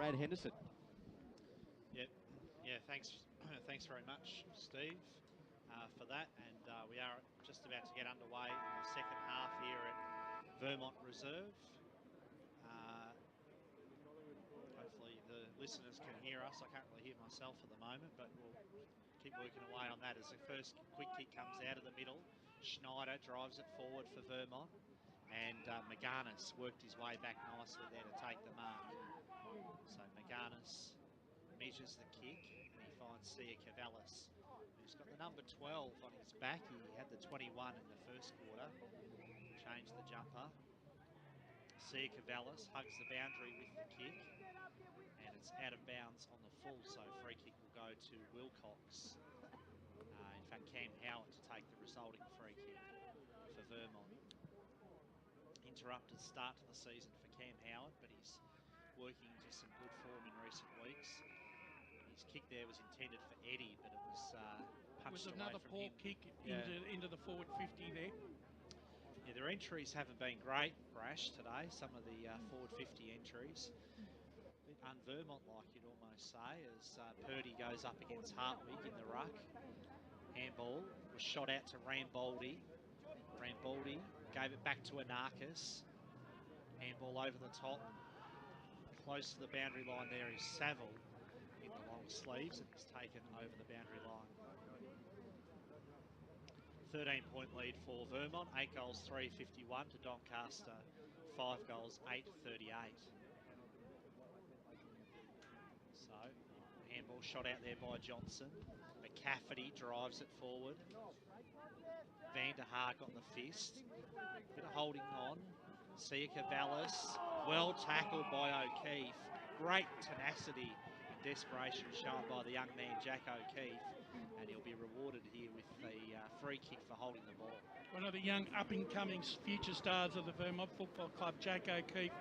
Brad Henderson. Yep. Yeah, thanks thanks very much, Steve, for that. And we are just about to get underway in the second half here at Vermont Reserve. Hopefully the listeners can hear us. I can't really hear myself at the moment, but we'll keep working away on that as the first quick kick comes out of the middle. Schneider drives it forward for Vermont, and McGarnis worked his way back nicely there to take the mark. So McGarnis measures the kick, and he finds Sia Cavallis, who's got the number 12 on his back. He had the 21 in the first quarter, changed the jumper. Sia Cavallis hugs the boundary with the kick, and it's out of bounds on the full, so free kick will go to Wilcox. In fact, Cam Howard to take the resulting free kick for Vermont. Interrupted start to the season for Cam Howard, but he's working into some good form in recent weeks. His kick there was intended for Eddie, but it was punched away from him. Another poor kick into the forward 50 there. Yeah, their entries haven't been great, Brash, today. Some of the forward 50 entries. A bit un-Vermont-like, you'd almost say, as Purdy goes up against Hartwig in the ruck. Handball was shot out to Rambaldi. Rambaldi gave it back to Anarchis. Handball over the top. Close to the boundary line there is Saville in the long sleeves, and he's taken over the boundary line. 13-point lead for Vermont, 8 goals, 351 to Doncaster, 5 goals, 838. So, handball shot out there by Johnson. McCafferty drives it forward. Van der Haar got the fist. Bit of holding on. Sia Cavallis, well tackled by O'Keefe. Great tenacity and desperation shown by the young man, Jack O'Keefe. And he'll be rewarded here with the free kick for holding the ball. One of the young up-and-coming future stars of the Vermont Football Club, Jack O'Keefe.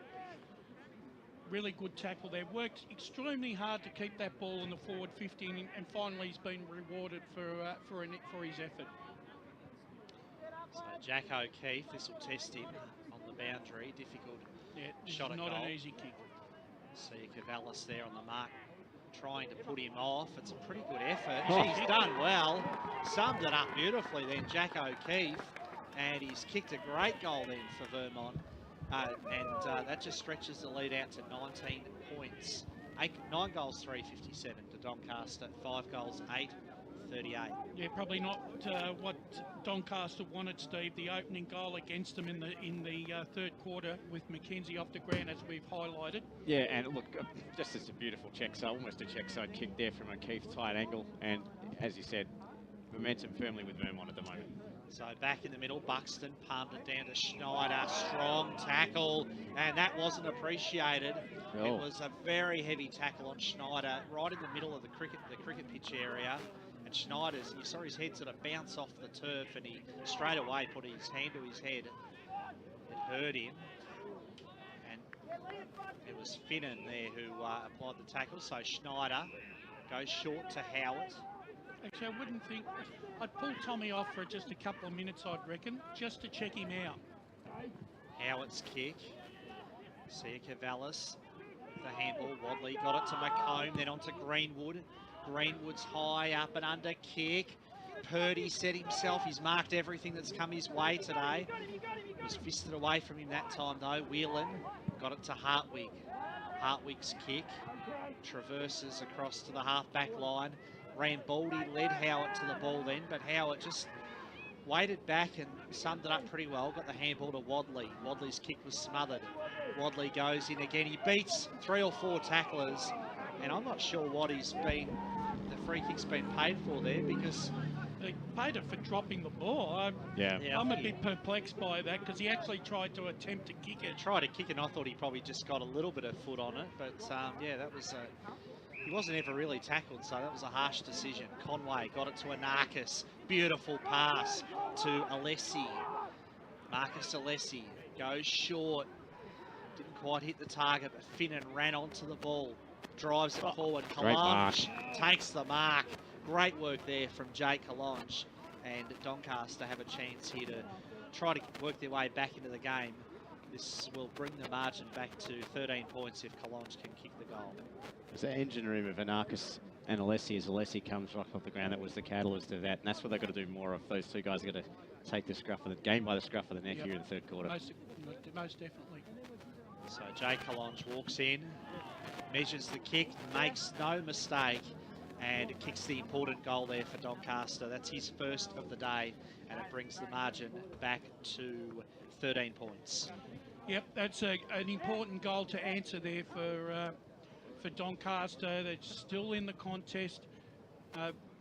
Really good tackle there. Worked extremely hard to keep that ball in the forward 50, and finally he's been rewarded for his effort. So Jack O'Keefe, this will test him on the boundary. Difficult shot at goal. Not an easy kick. See Cavallis there on the mark, trying to put him off. It's a pretty good effort. He's done well. Summed it up beautifully then, Jack O'Keefe. And he's kicked a great goal then for Vermont. That just stretches the lead out to 19 points. 9 goals, 357 to Doncaster, 5 goals, 838. Yeah, probably not what Doncaster wanted, Steve. The opening goal against them in the third quarter with Mackenzie off the ground, as we've highlighted. Yeah, and look, just as a beautiful check side, almost a check side kick there from O'Keefe, tight angle, and as you said, momentum firmly with Vermont at the moment. So back in the middle, Buxton palmed it down to Schneider. Strong tackle, and that wasn't appreciated. It was a very heavy tackle on Schneider, right in the middle of the cricket pitch area. And Schneider's, you saw his head sort of bounce off the turf, and he straight away put his hand to his head. It hurt him. And it was Finnan there who applied the tackle. So Schneider goes short to Howard. Actually, I wouldn't think... I'd pull Tommy off for just a couple of minutes, I'd reckon, just to check him out. Howard's kick. Sia Cavallis, the handball. Wadley got it to McComb, then on to Greenwood. Greenwood's high up and under kick. Purdy set himself. He's marked everything that's come his way today. It was fisted away from him that time, though. Whelan got it to Hartwig. Hartwig's kick traverses across to the half-back line. Rambaldi led Howard to the ball then, but Howard just waited back and summed it up pretty well. Got the handball to Wadley. Wadley's kick was smothered. Wadley goes in again. He beats 3 or 4 tacklers, and I'm not sure what the free kick's been paid for there, because they paid it for dropping the ball. I'm a bit perplexed by that, because he actually tried to attempt to kick it. Tried to kick it, and I thought he probably just got a little bit of foot on it, but yeah, that was he wasn't ever really tackled, so that was a harsh decision. Conway got it to Anarchis. Beautiful pass to Alessi. Marcus Alessi goes short. Didn't quite hit the target, but Finnan ran onto the ball. Drives it forward. Collonge takes the mark. Great work there from Jake Collonge. And Doncaster have a chance here to try to work their way back into the game. this will bring the margin back to 13 points if Cologne can kick the goal. There's the engine room of Anarchis and Alessi. As Alessi comes right off the ground, that was the catalyst of that. And that's what they've got to do more of. Those two guys are going to take the scruff of the game by the scruff of the neck here in the third quarter. Most definitely. So Jay Cologne walks in, measures the kick, makes no mistake, and kicks the important goal there for Doncaster. That's his first of the day, and it brings the margin back to 13 points. Yep, that's an important goal to answer there for Doncaster. They're still in the contest.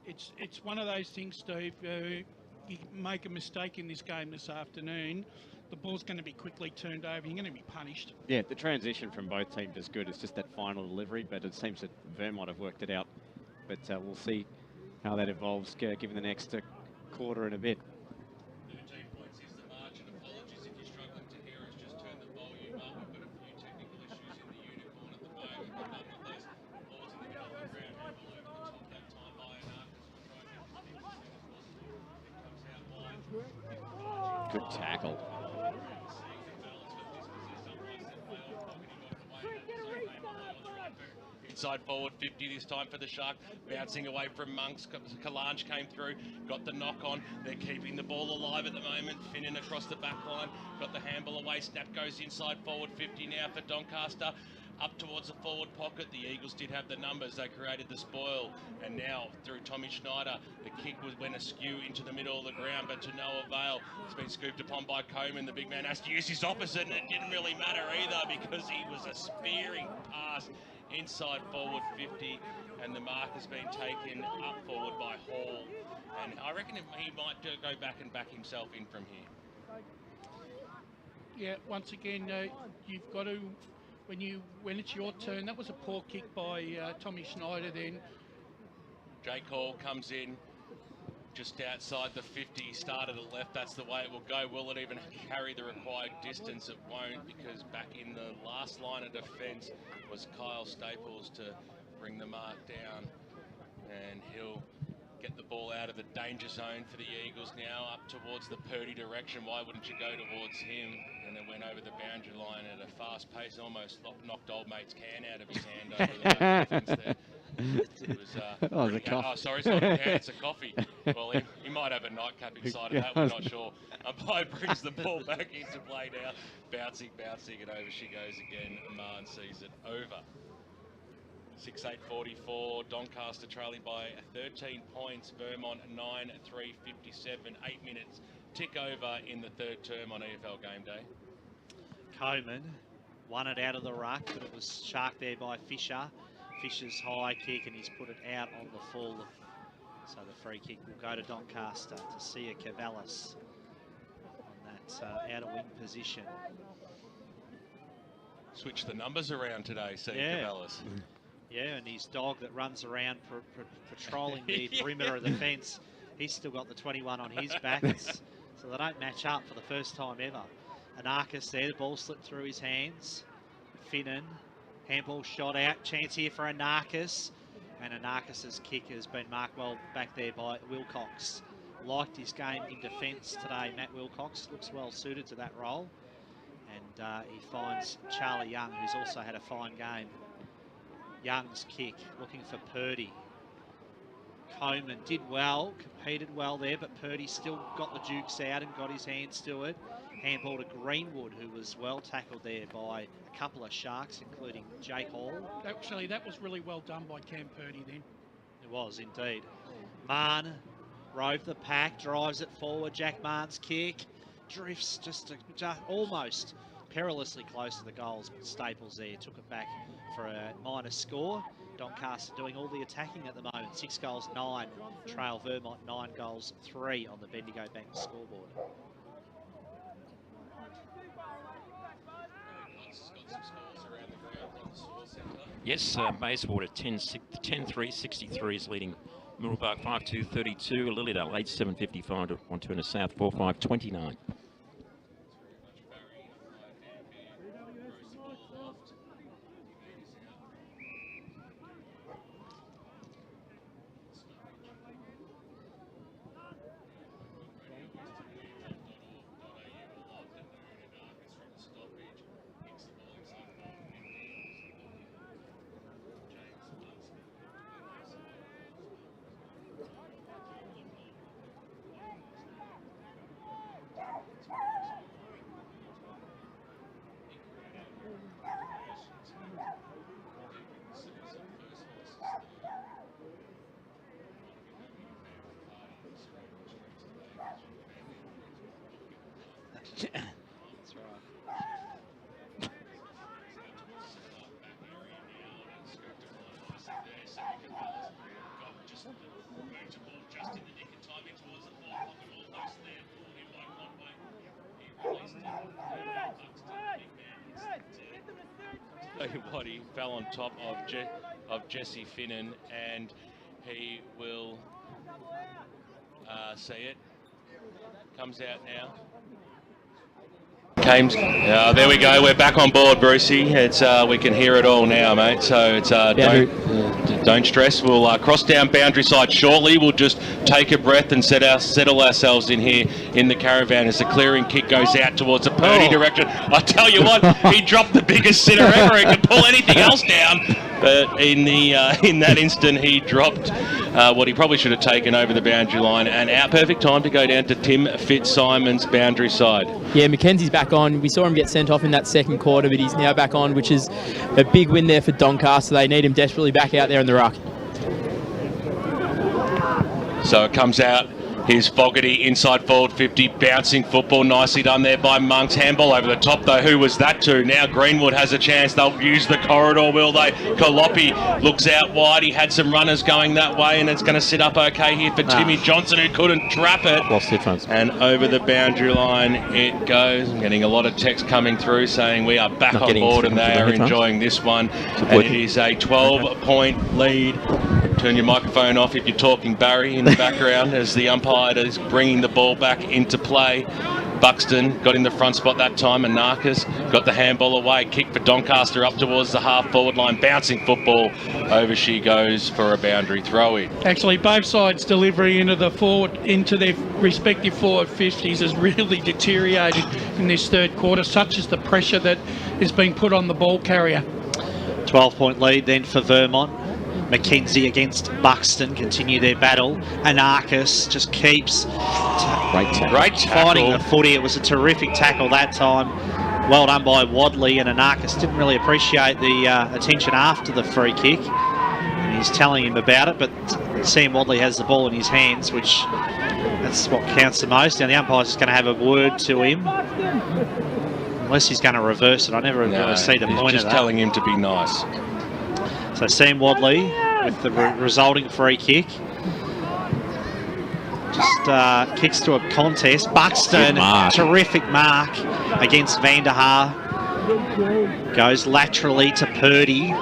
It's one of those things, Steve. You make a mistake in this game this afternoon, the ball's going to be quickly turned over. You're going to be punished. Yeah, the transition from both teams is good. It's just that final delivery, but it seems that Vermont have worked it out. But we'll see how that evolves given the next quarter and a bit. 13 points is the margin. Apologies if you're struggling to hear us. Just turn the volume up. We've got a few technical issues in the unicorn at the moment. But nonetheless, balls in the middle of the ground. Handball over the top that time by Anarchis. Will try and get it wide. Good tackle. Inside forward 50 this time for the Shark, bouncing away from Monks. Kalange came through, got the knock on. They're keeping the ball alive at the moment. Finnan across the back line, got the handball away. Snap goes inside forward 50 now for Doncaster. Up towards the forward pocket, the Eagles did have the numbers. They created the spoil, and now through Tommy Schneider, the kick went askew into the middle of the ground, but to no avail. It's been scooped upon by Coleman. The big man has to use his opposite, and it didn't really matter either because he was a spearing pass inside forward 50, and the mark has been taken up forward by Hall, and I reckon he might go back and back himself in from here. Yeah, once again, you've got to, when it's your turn, that was a poor kick by Tommy Schneider then. Jake Hall comes in just outside the 50, started at left, that's the way it will go. Will it even carry the required distance? It won't, because back in the last line of defence was Kyle Staples to bring the mark down, and he'll get the ball out of the danger zone for the Eagles now, up towards the Purdy direction. Why wouldn't you go towards him? And it went over the boundary line at a fast pace, almost knocked old mate's can out of his hand over the back defence there. It was, sorry, it's not a can, it's a coffee. Well, he might have a nightcap inside of that, we're not sure. Umpire brings the ball back into play now. Bouncing, and over she goes again. Marn sees it over. 6:8:44, Doncaster trailing by 13 points. Vermont 9:3:57, 8 minutes. Tick over in the third term on EFL Game Day. Coleman won it out of the ruck, but it was sharked there by Fisher. Fisher's high kick, and he's put it out on the full. So the free kick will go to Doncaster to Sia Cavallis on that outer wing position. Switch the numbers around today, Sia Cavallis. Yeah, and his dog that runs around patrolling the perimeter of the fence, he's still got the 21 on his back. So they don't match up for the first time ever. Anarchis there, the ball slipped through his hands. Finnan, handball shot out, chance here for Anarchis. And Anarchis's kick has been marked well back there by Wilcox. Liked his game in defence today, Matt Wilcox. Looks well suited to that role. And he finds Charlie Young, who's also had a fine game. Young's kick, looking for Purdy. Coleman did well, competed well there, but Purdy still got the dukes out and got his hands to it. Handball to Greenwood, who was well tackled there by a couple of Sharks, including Jake Hall. Actually, that was really well done by Cam Purdy then. It was indeed. Marn rove the pack, drives it forward. Jack Marn's kick drifts just almost perilously close to the goals, but Staples there took it back for a minus score. Doncaster doing all the attacking at the moment. 6 goals, 9. Trail Vermont 9 goals, 3 on the Bendigo Bank scoreboard. Yes, Bayswater 10-3, 63 is leading Middlebark 5-2-32, Lilydale 8-7-55 to Wanturna South 4-5-29. What, he fell on top of Jesse Finnan, and he will see it. Comes out now. There we go. We're back on board, Brucey. It's we can hear it all now, mate. So it's don't stress. We'll cross down boundary side shortly. We'll just take a breath and settle ourselves in here in the caravan as the clearing kick goes out towards the Purdy direction. I tell you what, he dropped the biggest sitter ever. He could pull anything else down, but in that instant he dropped what he probably should have taken over the boundary line, and our perfect time to go down to Tim Fitzsimon's boundary side. Yeah, Mackenzie's back on. We saw him get sent off in that second quarter, but he's now back on, which is a big win there for Doncaster. They need him desperately back out there in the ruck. So it comes out. Here's Fogarty inside forward 50, bouncing football, nicely done there by Monks. Handball over the top though, who was that to? Now Greenwood has a chance, they'll use the corridor, will they? Kalopi looks out wide, he had some runners going that way, and it's going to sit up okay here for Timmy Johnson, who couldn't trap it. Lost headphones. And over the boundary line it goes. I'm getting a lot of text coming through saying we are back on board and they are enjoying this one. And it is a 12-point lead. Turn your microphone off if you're talking, Barry, in the background as the umpire is bringing the ball back into play. Buxton got in the front spot that time, and Narcus got the handball away. Kick for Doncaster up towards the half-forward line. Bouncing football. Over she goes for a boundary throw-in. Actually, both sides' delivery into their respective forward 50s has really deteriorated in this third quarter, such as the pressure that is being put on the ball carrier. 12-point lead then for Vermont. Mackenzie against Buxton continue their battle. Anarchus just keeps great fighting the footy. It was a terrific tackle that time. Well done by Wadley, and Anarchus didn't really appreciate the attention after the free kick. And he's telling him about it, but Sam Wadley has the ball in his hands, which that's what counts the most. Now the umpire's just going to have a word to him. Unless he's going to reverse it. I never really see the point of that. Just telling him to be nice. So Sam Wadley with the resulting free kick. Just kicks to a contest. Buxton, terrific mark against Van der Haar. Goes laterally to Purdy.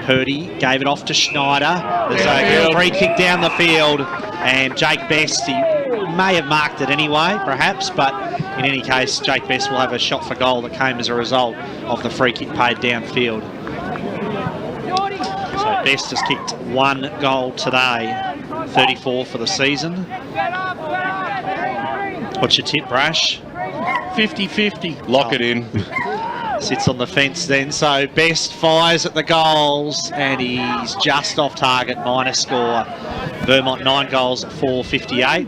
Purdy gave it off to Schneider. There's a free kick down the field. And Jake Best, he may have marked it anyway, perhaps, but in any case, Jake Best will have a shot for goal that came as a result of the free kick paid downfield. So Best has kicked one goal today, 34 for the season. What's your tip, Brash? 50-50. Lock it in. Sits on the fence then. So Best fires at the goals and he's just off target, minus score. Vermont 9 goals, 458.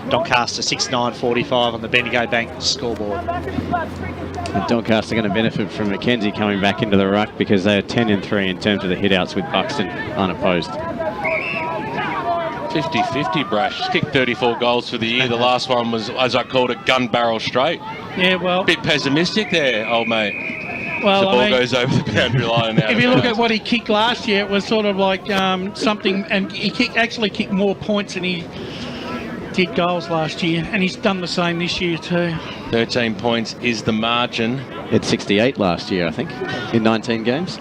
Doncaster 6-9-45 on the Bendigo Bank scoreboard. And Doncaster are going to benefit from Mackenzie coming back into the ruck because they are 10-3 in terms of the hit-outs with Buxton unopposed. 50-50, Brash. He's kicked 34 goals for the year. The last one was, as I called it, gun barrel straight. Yeah, well... Bit pessimistic there, old mate. Well, the ball goes over the boundary line. If you look at what he kicked last year, it was sort of like something... And he actually kicked more points than he did goals last year. And he's done the same this year too. 13 points is the margin. It's 68 last year, I think, in 19 games.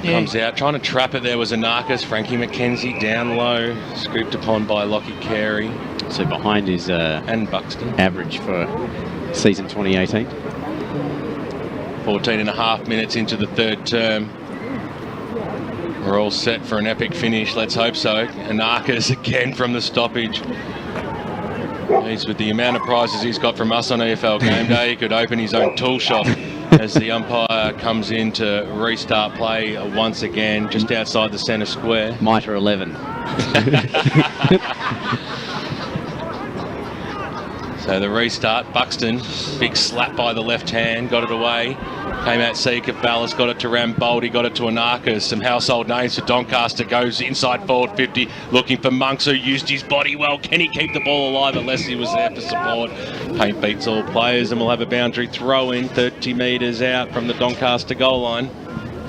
Comes out, trying to trap it there was Anarchus. Frankie Mackenzie down low, scooped upon by Lockie Carey. So behind his and Buxton average for season 2018. 14 and a half minutes into the third term. We're all set for an epic finish, let's hope so. Anarchus again from the stoppage. He's with the amount of prizes he's got from us on EFL Game Day, he could open his own tool shop as the umpire comes in to restart play once again, just outside the centre square. Mitre 11. So the restart, Buxton, big slap by the left hand, got it away. Came out Seek of Ballas, got it to Ramboldi, got it to Anarchus. Some household names for Doncaster, goes inside forward 50, looking for Monks, who used his body well. Can he keep the ball alive unless he was there for support? Paint beats all players, and we'll have a boundary throw in 30 metres out from the Doncaster goal line.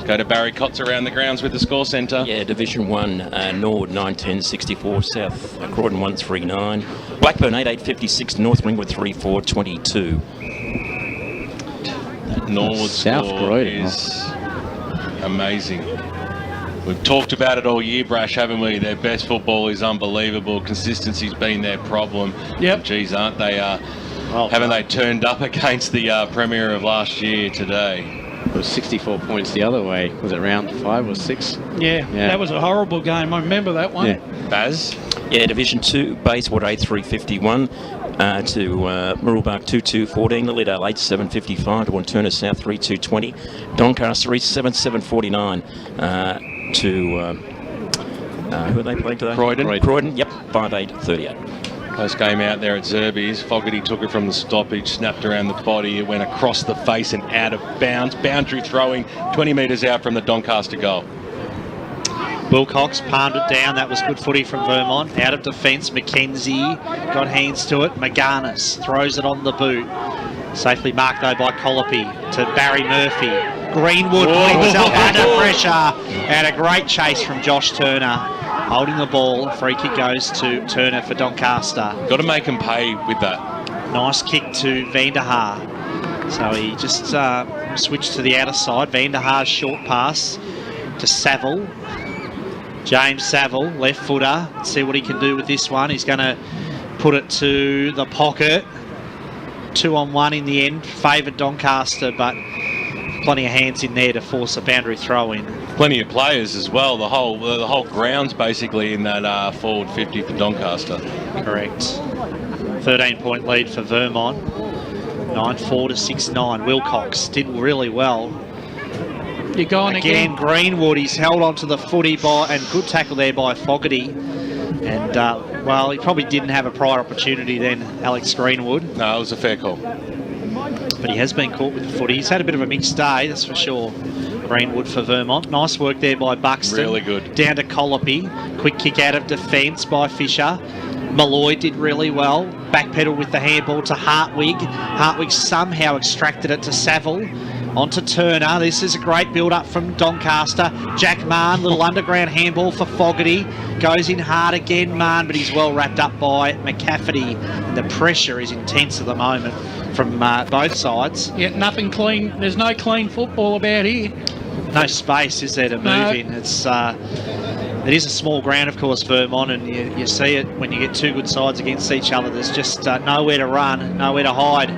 Go to Barry Cotts around the grounds with the score centre. Yeah, Division 1, Norwood 910.64, South Croydon 139, Blackburn 88.56, North Ringwood 34.22. That Norwood South score Croydon is amazing. We've talked about it all year, Brash, haven't we? Their best football is unbelievable. Consistency's been their problem. Yep. Geez, aren't they? Haven't they turned up against the Premier of last year today? It was 64 points the other way. Was it round 5 or 6? Yeah, that was a horrible game. I remember that one. Yeah. Baz? Yeah, Division 2, Bayswater 83.51 to Mirrabbark 22.14, Lilydale 8.755 to Wanturna South 3.220, Doncaster East 7.749 to who are they playing today? Croydon, yep, 5.838. Close game out there at Zerby's. Fogarty took it from the stoppage, snapped around the body, it went across the face and out of bounds. Boundary throwing 20 metres out from the Doncaster goal. Wilcox palmed it down. That was good footy from Vermont. Out of defence, McKenzie got hands to it. McGarnis throws it on the boot. Safely marked though by Colopy to Barry Murphy. Greenwood putting himself under pressure. And a great chase from Josh Turner. Holding the ball. Free kick goes to Turner for Doncaster. Got to make him pay with that. Nice kick to Vanderhaar. So he just switched to the outer side. Vanderhaar's short pass to Saville. James Saville, left footer. Let's see what he can do with this one. He's going to put it to the pocket. 2-on-1 in the end. Favoured Doncaster, but plenty of hands in there to force a boundary throw in. Plenty of players as well. The whole ground's basically in that forward 50 for Doncaster. Correct. 13-point lead for Vermont. 9-4 to 6-9. Wilcox did really well. You're going again. Greenwood, he's held onto the footy and good tackle there by Fogarty. And, well, he probably didn't have a prior opportunity then, Alex Greenwood. No, it was a fair call. But he has been caught with the footy. He's had a bit of a mixed day, that's for sure. Greenwood for Vermont. Nice work there by Buxton. Really good. Down to Colopy. Quick kick out of defence by Fisher. Malloy did really well. Backpedal with the handball to Hartwig. Hartwig somehow extracted it to Saville. On to Turner. This is a great build-up from Doncaster. Jack Mann, little underground handball for Fogarty. Goes in hard again, Mann, but he's well wrapped up by McCafferty. The pressure is intense at the moment from both sides. Yeah, nothing clean. There's no clean football about here. No space, is there, to move in? It is a small ground, of course, Vermont, and you see it when you get two good sides against each other. There's just nowhere to run, nowhere to hide.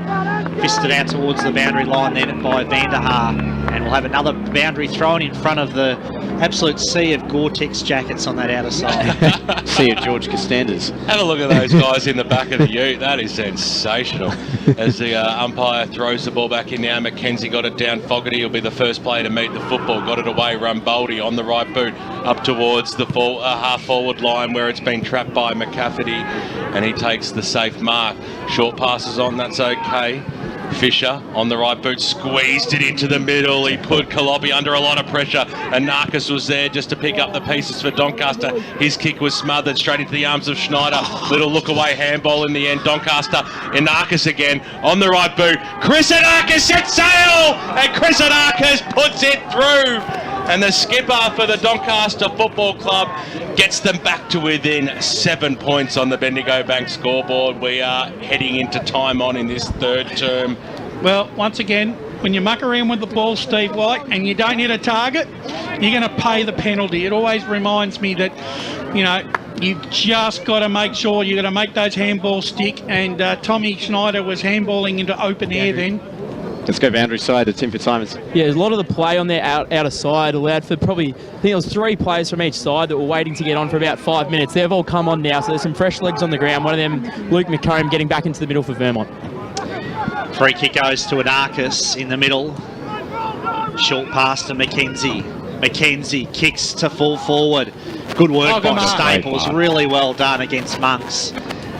Fisted out towards the boundary line then by Vanderhaar. And we'll have another boundary thrown in front of the absolute sea of Gore-Tex jackets on that outer side. Sea of George Costandas. Have a look at those guys in the back of the ute. That is sensational. As the umpire throws the ball back in now, McKenzie got it down. Fogarty will be the first player to meet the football. Got it away, Rumboldi on the right boot up towards the half-forward line where it's been trapped by McCafferty, and he takes the safe mark. Short passes on, that's okay. Fisher on the right boot, squeezed it into the middle. He put Colopy under a lot of pressure, and Narcus was there just to pick up the pieces for Doncaster. His kick was smothered straight into the arms of Schneider. Little look away handball in the end. Doncaster and Narcus again on the right boot. Chris Anarchus sets sail, and Chris Anarchus puts it through. And the skipper for the Doncaster Football Club gets them back to within 7 points on the Bendigo Bank scoreboard. We are heading into time on in this third term. Well, once again, when you muck around with the ball, Steve White, and you don't hit a target, you're going to pay the penalty. It always reminds me that, you know, you've just got to make sure you're going to make those handballs stick. And Tommy Schneider was handballing into open air then. Let's go boundary side to Tim Fitzsimons. Yeah, there's a lot of the play on their outer side allowed for probably, I think it was 3 players from each side that were waiting to get on for about 5 minutes. They've all come on now, so there's some fresh legs on the ground. One of them, Luke McComb, getting back into the middle for Vermont. Free kick goes to Anarchus in the middle. Short pass to McKenzie. McKenzie kicks to full forward. Good work by Staples. Really well done against Monks.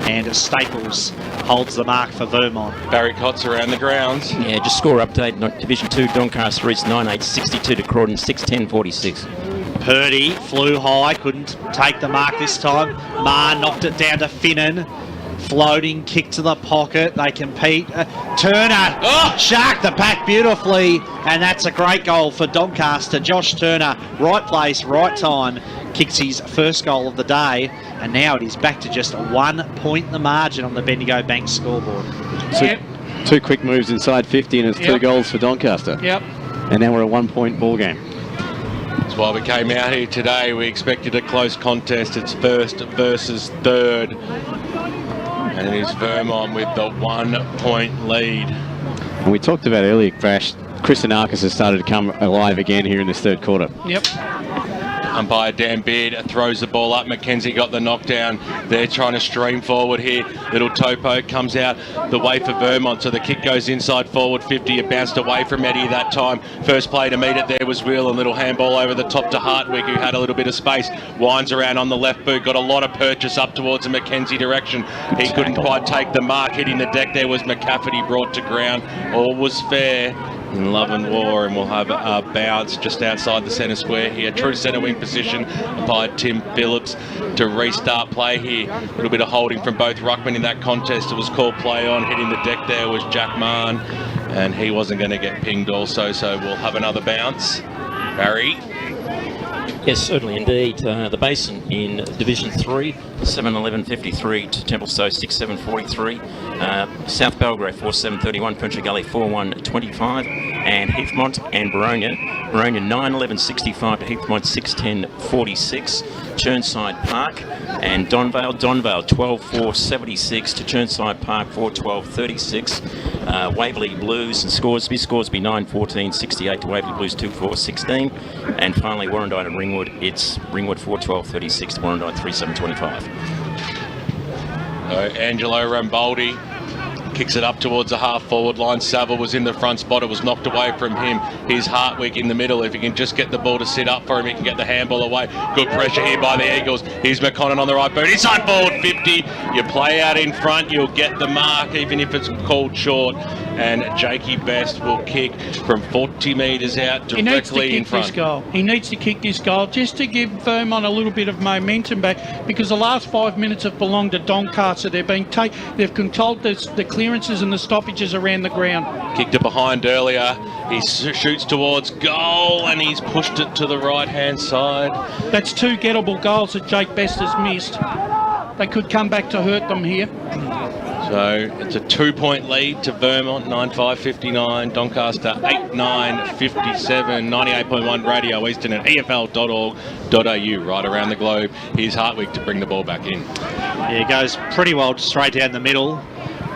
And Staples holds the mark for Vermont. Barry Cotts around the grounds. Yeah, just score update. Division 2, Doncaster East 9-8-62 to Croydon 6-10-46. Purdy flew high, couldn't take the mark this time. Marr knocked it down to Finnan. floating kick to the pocket. They compete. Turner, shark the pack beautifully, and that's a great goal for Doncaster. Josh Turner, right place, right time, kicks his first goal of the day, and now it is back to just 1 point the margin on the Bendigo Bank scoreboard. So two quick moves inside 50, and it's 2 goals for Doncaster. Yep. And now we're a 1 point ball game. That's why we came out here today. We expected a close contest. It's first versus third. And it is Vermont with the 1 point lead. And we talked about earlier, Crash, Chris Anarkis has started to come alive again here in this third quarter. Yep. Umpire Dan Beard throws the ball up. Mackenzie got the knockdown. They're trying to stream forward here. Little Topo comes out the way for Vermont, so the kick goes inside forward 50. It bounced away from Eddie that time. First play to meet it there was Will, a little handball over the top to Hartwig, who had a little bit of space. Winds around on the left boot, got a lot of purchase up towards the Mackenzie direction. He couldn't quite take the mark. Hitting the deck there was McCafferty, brought to ground. All was fair in Love and War, and we'll have a bounce just outside the centre square here. True centre wing position by Tim Phillips to restart play here. A little bit of holding from both ruckmen in that contest. It was called play on. Hitting the deck there was Jack Mahon, and he wasn't going to get pinged also, so we'll have another bounce. Barry? Yes, certainly indeed. The Basin in Division 3, 7-11-53 to Templestowe 6-7-43. South Belgrave 4-7-31, French Gully 4-1-25, and Heathmont and Baronia 9-11-65 to Heathmont 6-10-46. Churnside Park and Donvale 12-4-76 to Churnside Park 4-12-36. Waverley Blues and Scoresby 9-14-68 to Waverley Blues 2-4-16, and finally Warrandyte and Ringwood, it's Ringwood 4-12-36 to Warrandyte 3-7-25. Angelo Rambaldi kicks it up towards the half-forward line. Saville was in the front spot. It was knocked away from him. Here's Hartwig in the middle. If he can just get the ball to sit up for him, he can get the handball away. Good pressure here by the Eagles. Here's McConnell on the right boot. Inside forward 50. You play out in front, you'll get the mark, even if it's called short. And Jakey Best will kick from 40 metres out directly in front. He needs to kick this goal just to give Vermont a little bit of momentum back, because the last 5 minutes have belonged to Doncaster. They've controlled the clearances and the stoppages around the ground. Kicked it behind earlier. He shoots towards goal, and he's pushed it to the right-hand side. That's 2 gettable goals that Jake Best has missed. They could come back to hurt them here. So it's a 2-point lead to Vermont, 9-5-59, Doncaster 8-9-57, 98.1 Radio Eastern at EFL.org.au, right around the globe. Here's Hartwig to bring the ball back in. Yeah, it goes pretty well straight down the middle.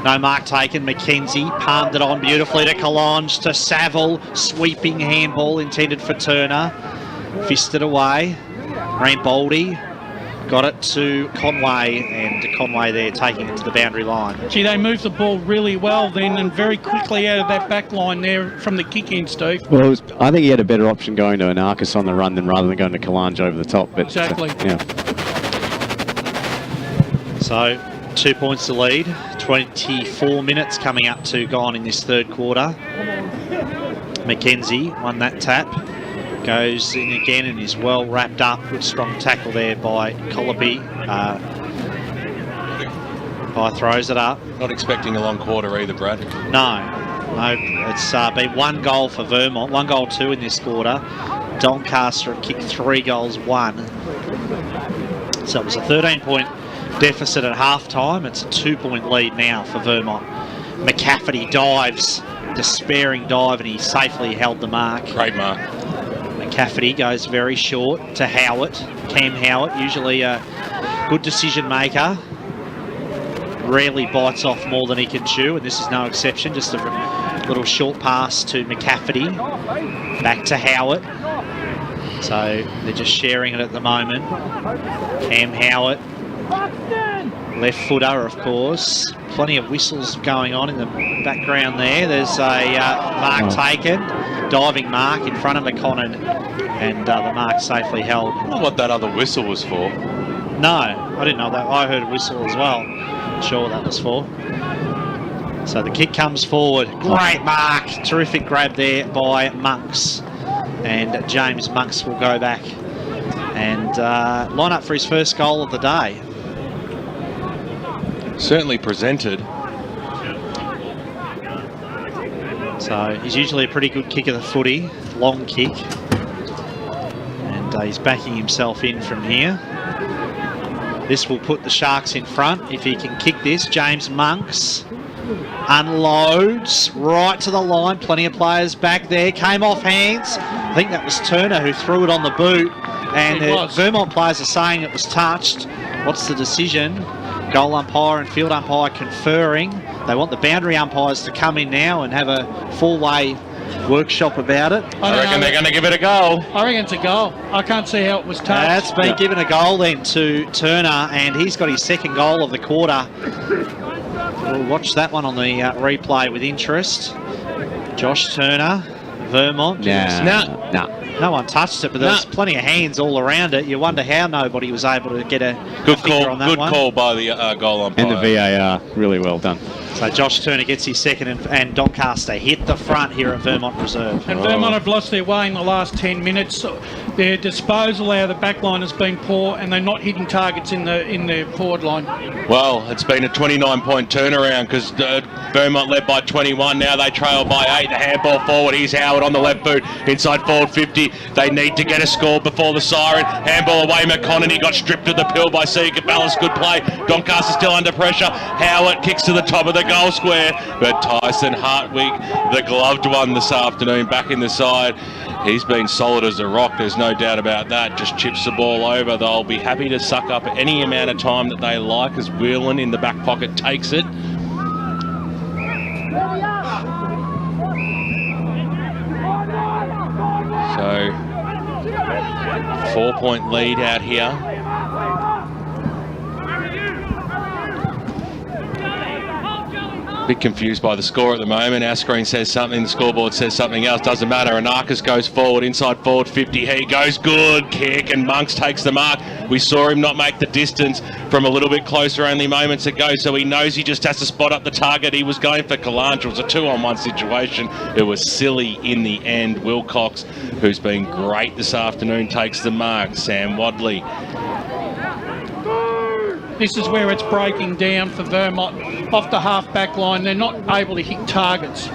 No mark taken. Mackenzie palmed it on beautifully to Collonge, to Saville. Sweeping handball intended for Turner. Fisted away. Rambaldi got it to Conway, and Conway there taking it to the boundary line. Gee, they moved the ball really well then, and very quickly out of that back line there from the kick-in, Steve. Well, I think he had a better option going to Anarkis on the run rather than going to Collonge over the top. But, exactly. Yeah. So 2 points to lead. 24 minutes coming up to gone in this third quarter. Mackenzie won that tap. Goes in again and is well wrapped up. Good strong tackle there by Colopy. Throws it up. Not expecting a long quarter either, Brad. No, it's been 1 goal for Vermont, 1 goal 2 in this quarter. Doncaster have kicked 3 goals 1. So it was a 13-point deficit at half-time. It's a 2-point lead now for Vermont. McCafferty dives, despairing dive, and he safely held the mark. Great mark. McCafferty goes very short to Howard. Cam Howard, usually a good decision maker. Rarely bites off more than he can chew, and this is no exception. Just a little short pass to McCafferty. Back to Howard. So they're just sharing it at the moment. Cam Howard. Left footer, of course. Plenty of whistles going on in the background there. There's a mark taken. Diving mark in front of McConnon, and the mark safely held. I don't know what that other whistle was for. No, I didn't know that. I heard a whistle as well. Not sure what that was for. So the kick comes forward. Great mark. Terrific grab there by Monks. And James Monks will go back and line up for his first goal of the day. Certainly presented. So he's usually a pretty good kick of the footy, long kick. And he's backing himself in from here. This will put the Sharks in front if he can kick this. James Monks unloads right to the line. Plenty of players back there. Came off hands. I think that was Turner who threw it on the boot. And the Vermont players are saying it was touched. What's the decision? Goal umpire and field umpire conferring. They want the boundary umpires to come in now and have a four-way workshop about it. I reckon they're going to give it a go. I reckon it's a goal. I can't see how it was touched. That's been given a goal then to Turner, and he's got his second goal of the quarter. We'll watch that one on the replay with interest. Josh Turner, Vermont. No one touched it, but there's plenty of hands all around it. You wonder how nobody was able to get a good call on that Good one. call by the goal umpire. And the VAR, really well done. So Josh Turner gets his second, and Doncaster hit the front here at Vermont Reserve. And Vermont have lost their way in the last 10 minutes. Their disposal out of the back line has been poor, and they're not hitting targets in the forward line. Well, it's been a 29-point turnaround because Vermont led by 21. Now they trail by 8. The handball forward. Here's Howard on the left boot. Inside forward 50. They need to get a score before the siren. Handball away. McConaughey got stripped of the pill by Seeker Ballas. Good play. Doncaster still under pressure. Howard kicks to the top of the goal square. But Tyson Hartwig, the gloved one this afternoon, back in the side. He's been solid as a rock, there's no doubt about that. Just chips the ball over. They'll be happy to suck up any amount of time that they like as Whelan in the back pocket takes it. So, 4-point lead out here. Bit confused by the score at the moment. Our screen says something, the scoreboard says something else. Doesn't matter. Anarchis goes forward, inside forward 50. He goes good kick, and Monks takes the mark. We saw him not make the distance from a little bit closer only moments ago, so he knows he just has to spot up the target. He was going for Kalancha. It was a 2-on-1 situation. It was silly in the end. Wilcox, who's been great this afternoon, takes the mark. Sam Wadley. This is where it's breaking down for Vermont. Off the half-back line, they're not able to hit targets.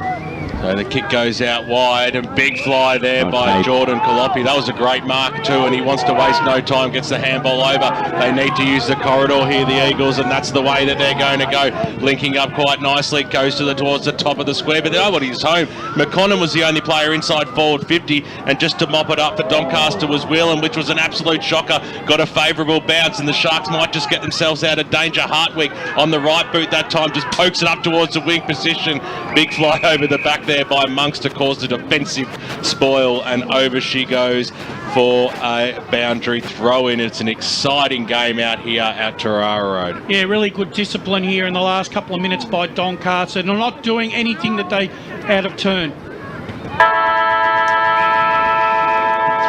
So the kick goes out wide, and big fly there by Jordan Kalopi. That was a great mark too, and he wants to waste no time, gets the handball over. They need to use the corridor here, the Eagles, and that's the way that they're going to go. Linking up quite nicely, goes towards the top of the square, but nobody's home. McConnell was the only player inside forward 50, and just to mop it up for Doncaster was Whelan, which was an absolute shocker. Got a favourable bounce, and the Sharks might just get themselves out of danger. Hartwig on the right boot that time just pokes it up towards the wing position. Big fly over the back there by Monks to cause the defensive spoil, and over she goes for a boundary throw-in. It's an exciting game out here at Tarara Road. Yeah, really good discipline here in the last couple of minutes by Doncaster. They're not doing anything that they out of turn.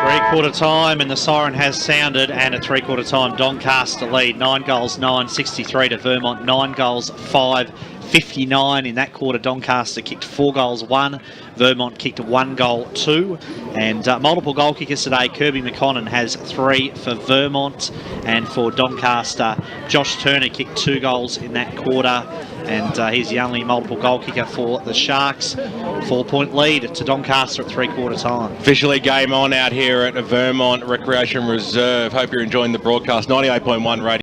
Three-quarter time, and the siren has sounded, and a three-quarter time Doncaster lead. 9 goals, 9, 63 to Vermont. 9 goals, 5, 59 in that quarter. Doncaster kicked 4 goals, 1. Vermont kicked 1 goal, 2. And multiple goal kickers today. Kirby McConnon has 3 for Vermont, and for Doncaster, Josh Turner kicked 2 goals in that quarter, and he's the only multiple goal kicker for the Sharks. 4-point lead to Doncaster at three-quarter time. Officially game on out here at Vermont Recreation Reserve. Hope you're enjoying the broadcast. 98.1 radio.